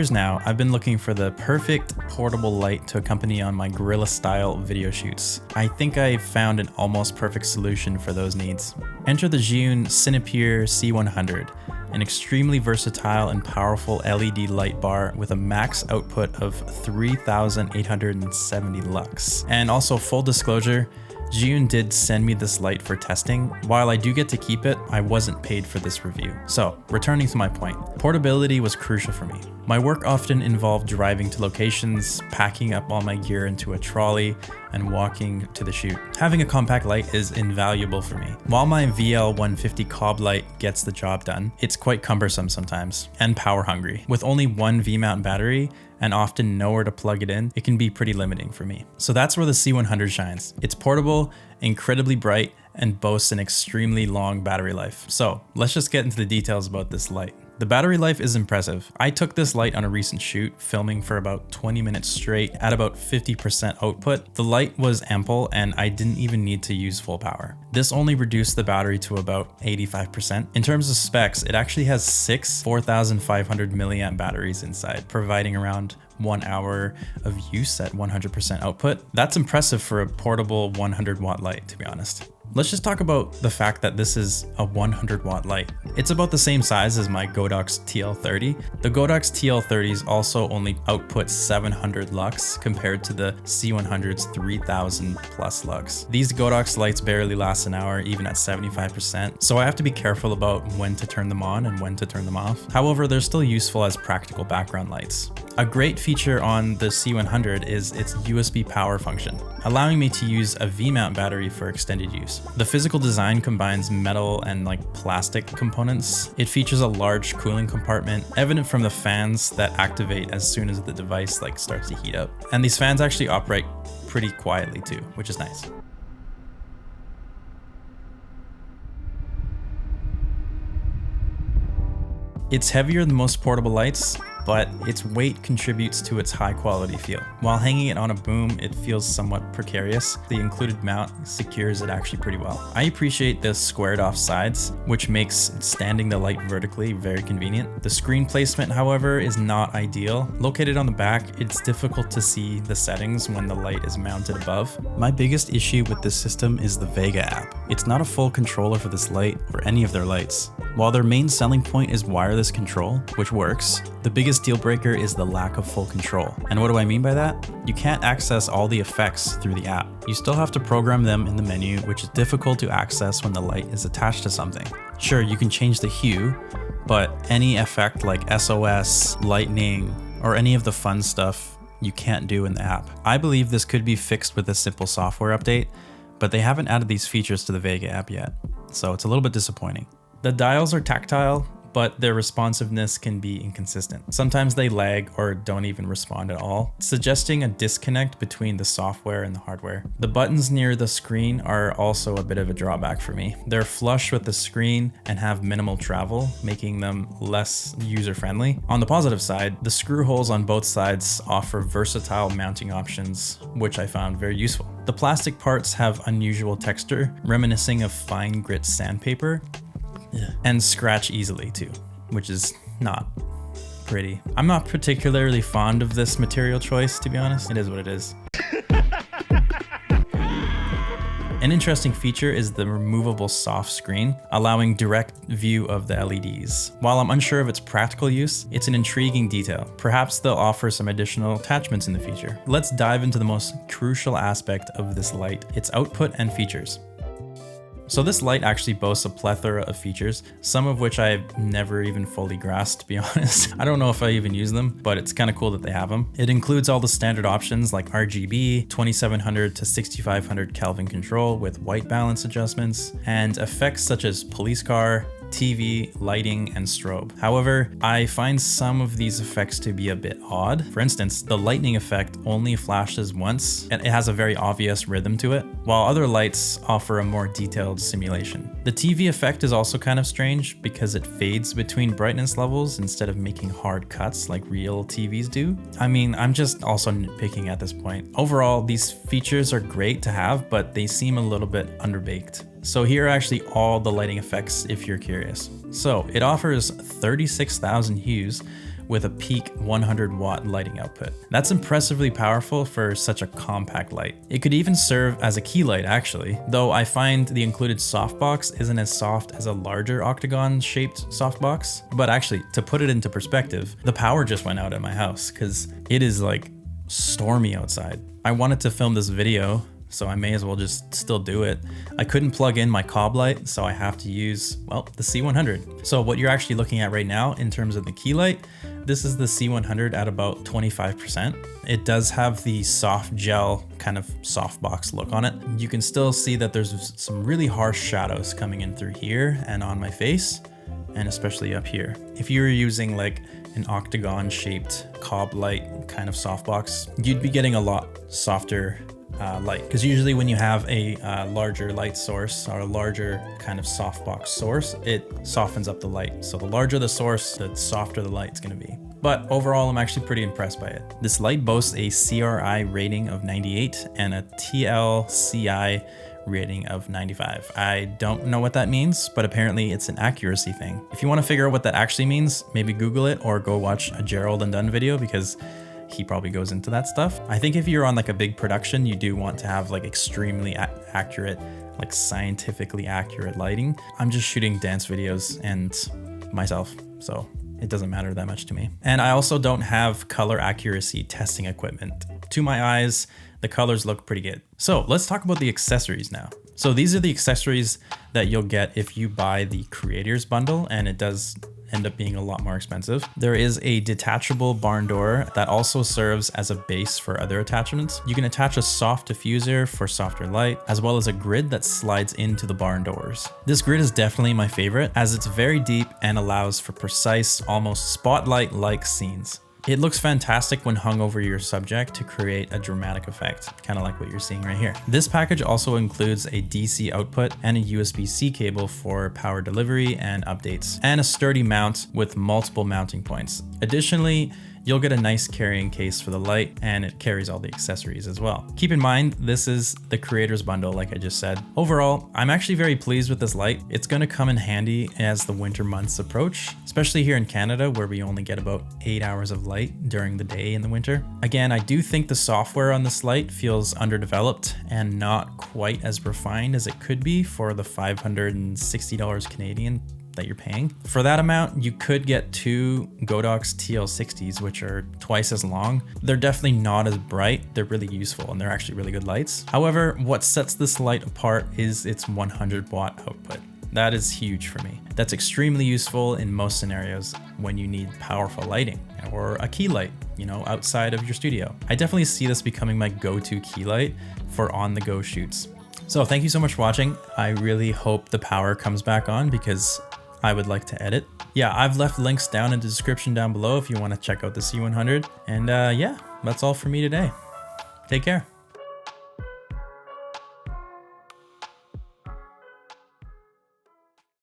years now, I've been looking for the perfect portable light to accompany on my guerrilla style video shoots. I think I found an almost perfect solution for those needs. Enter the Zhiyun Cinepeer C100, an extremely versatile and powerful LED light bar with a max output of 3,870 lux. And also, full disclosure, Zhiyun did send me this light for testing. While I do get to keep it, I wasn't paid for this review. So, returning to my point, portability was crucial for me. My work often involved driving to locations, packing up all my gear into a trolley, and walking to the shoot. Having a compact light is invaluable for me. While my VL150 cob light gets the job done, it's quite cumbersome sometimes, and power hungry. With only one V-mount battery, and often nowhere to plug it in, it can be pretty limiting for me. So that's where the C100 shines. It's portable, incredibly bright, and boasts an extremely long battery life. So let's just get into the details about this light. The battery life is impressive. I took this light on a recent shoot, filming for about 20 minutes straight at about 50% output. The light was ample and I didn't even need to use full power. This only reduced the battery to about 85%. In terms of specs, it actually has 6 4,500 milliamp batteries inside, providing around 1 hour of use at 100% output. That's impressive for a portable 100 watt light, to be honest. Let's just talk about the fact that this is a 100 watt light. It's about the same size as my Godox TL30. The Godox TL30s also only output 700 lux compared to the C100's 3000 plus lux. These Godox lights barely last an hour, even at 75%, so I have to be careful about when to turn them on and when to turn them off. However, they're still useful as practical background lights. A great feature on the C100 is its USB power function, allowing me to use a V-mount battery for extended use. The physical design combines metal and plastic components. It features a large cooling compartment, evident from the fans that activate as soon as the device starts to heat up. And these fans actually operate pretty quietly too, which is nice. It's heavier than most portable lights, but its weight contributes to its high quality feel. While hanging it on a boom, it feels somewhat precarious. The included mount secures it actually pretty well. I appreciate the squared off sides, which makes standing the light vertically very convenient. The screen placement, however, is not ideal. Located on the back, it's difficult to see the settings when the light is mounted above. My biggest issue with this system is the Vega app. It's not a full controller for this light or any of their lights. While their main selling point is wireless control, which works, the biggest deal breaker is the lack of full control. And what do I mean by that? You can't access all the effects through the app. You still have to program them in the menu, which is difficult to access when the light is attached to something. Sure, you can change the hue, but any effect like SOS, lightning, or any of the fun stuff you can't do in the app. I believe this could be fixed with a simple software update, but they haven't added these features to the Vega app yet, so it's a little bit disappointing. The dials are tactile, but their responsiveness can be inconsistent. Sometimes they lag or don't even respond at all, suggesting a disconnect between the software and the hardware. The buttons near the screen are also a bit of a drawback for me. They're flush with the screen and have minimal travel, making them less user-friendly. On the positive side, the screw holes on both sides offer versatile mounting options, which I found very useful. The plastic parts have unusual texture, reminiscing of fine grit sandpaper, and scratch easily too, which is not pretty. I'm not particularly fond of this material choice, to be honest. It is what it is. An interesting feature is the removable soft screen, allowing direct view of the LEDs. While I'm unsure of its practical use, it's an intriguing detail. Perhaps they'll offer some additional attachments in the future. Let's dive into the most crucial aspect of this light, its output and features. So this light actually boasts a plethora of features, some of which I've never even fully grasped, to be honest. I don't know if I even use them, but it's kind of cool that they have them. It includes all the standard options like RGB, 2700 to 6500 Kelvin control with white balance adjustments, and effects such as police car, TV, lighting, and strobe. However, I find some of these effects to be a bit odd. For instance, the lightning effect only flashes once, and it has a very obvious rhythm to it, while other lights offer a more detailed simulation. The TV effect is also kind of strange because it fades between brightness levels instead of making hard cuts like real TVs do. I mean, I'm just also nitpicking at this point. Overall, these features are great to have, but they seem a little bit underbaked. So here are actually all the lighting effects if you're curious. So it offers 36,000 hues with a peak 100 watt lighting output. That's impressively powerful for such a compact light. It could even serve as a key light actually, though I find the included softbox isn't as soft as a larger octagon shaped softbox. But actually, to put it into perspective, the power just went out at my house because it is like stormy outside. I wanted to film this video, so I may as well just still do it. I couldn't plug in my cob light, so I have to use, well, the C100. So what you're actually looking at right now in terms of the key light, this is the C100 at about 25%. It does have the soft gel kind of softbox look on it. You can still see that there's some really harsh shadows coming in through here and on my face, and especially up here. If you were using like an octagon shaped cob light kind of softbox, you'd be getting a lot softer light, because usually when you have a larger light source or a larger kind of softbox source, it softens up the light. So the larger the source, the softer the light's going to be. But overall, I'm actually pretty impressed by it. This light boasts a CRI rating of 98 and a TLCI rating of 95. I don't know what that means, but apparently it's an accuracy thing. If you want to figure out what that actually means, maybe Google it or go watch a Gerald and Dunn video, because he probably goes into that stuff. I think if you're on like a big production, you do want to have like extremely accurate, like scientifically accurate lighting. I'm just shooting dance videos and myself, so it doesn't matter that much to me. And I also don't have color accuracy testing equipment. To my eyes, the colors look pretty good. So let's talk about the accessories now. So these are the accessories that you'll get if you buy the creators bundle, and it does end up being a lot more expensive. There is a detachable barn door that also serves as a base for other attachments. You can attach a soft diffuser for softer light, as well as a grid that slides into the barn doors. This grid is definitely my favorite, as it's very deep and allows for precise, almost spotlight-like scenes. It looks fantastic when hung over your subject to create a dramatic effect, kind of like what you're seeing right here. This package also includes a DC output and a USB-C cable for power delivery and updates, and a sturdy mount with multiple mounting points. Additionally, you'll get a nice carrying case for the light, and it carries all the accessories as well. Keep in mind, this is the creators bundle, like I just said. Overall, I'm actually very pleased with this light. It's gonna come in handy as the winter months approach, especially here in Canada, where we only get about 8 hours of light during the day in the winter. Again, I do think the software on this light feels underdeveloped and not quite as refined as it could be for the $560 Canadian that you're paying. For that amount, you could get two Godox TL60s, which are twice as long. They're definitely not as bright. They're really useful, and they're actually really good lights. However, what sets this light apart is its 100 watt output. That is huge for me. That's extremely useful in most scenarios when you need powerful lighting or a key light, you know, outside of your studio. I definitely see this becoming my go-to key light for on-the-go shoots. So thank you so much for watching. I really hope the power comes back on, because I would like to edit. Yeah, I've left links down in the description down below if you want to check out the C100. And yeah, that's all for me today. Take care.